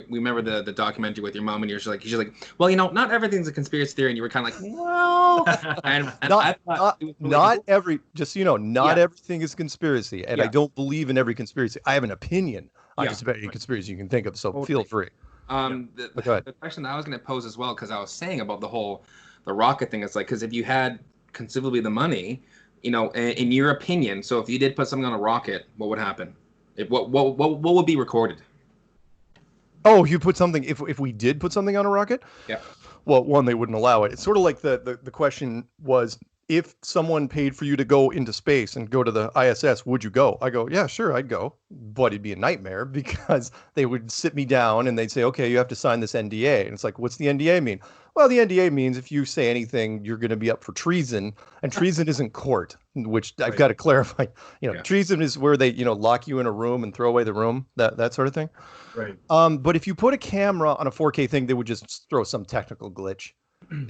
we remember the documentary with your mom, and she's like, well, not everything's a conspiracy theory, and you were kind of like, well, and I thought it was really not cool. every, just so you know, not Yeah, everything is conspiracy, and I yeah, don't believe in every conspiracy. I have an opinion on yeah. just about any conspiracy you can think of, so feel Totally. free. The, But go ahead. the question that I was going to pose as well, because I was saying about the rocket thing, it's like, because if you had conceivably the money, in your opinion, so if you did put something on a rocket, what would happen? What would be recorded? Oh, you put something, if we did put something on a rocket, Yeah. well, one, they wouldn't allow it. It's sort of like the question was, if someone paid for you to go into space and go to the ISS, would you go? I go, yeah, sure, I'd go. But it'd be a nightmare because they would sit me down and they'd say, okay, you have to sign this NDA. And it's like, what's the NDA mean? Well, the NDA means if you say anything, you're going to be up for treason. And treason isn't court, which I've Right. got to clarify. Yeah. Treason is where they, lock you in a room and throw away the room, that sort of thing. Right. But if you put a camera on a 4K thing, they would just throw some technical glitch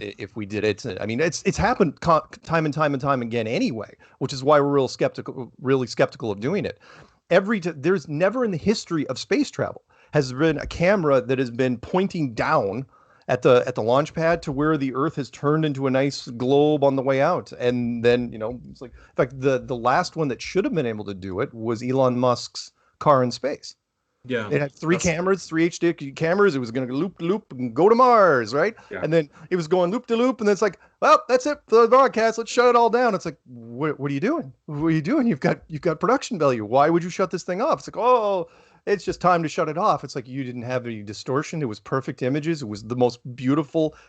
if we did it. I mean, it's happened time and time and time again anyway, which is why we're really skeptical of doing it. There's never in the history of space travel has there been a camera that has been pointing down at the launch pad to where the Earth has turned into a nice globe on the way out. And then, it's like, in fact, the last one that should have been able to do it was Elon Musk's car in space. Yeah. It had three That's cameras, three HD cameras. It was going to loop to loop and go to Mars, right? yeah. And then it was going loop to loop, and then it's like, well, that's it for the broadcast. Let's shut it all down. It's like, what are you doing? What are you doing? You've got production value. Why would you shut this thing off? It's like, oh, it's just time to shut it off. It's like you didn't have any distortion. It was perfect images. It was the most beautiful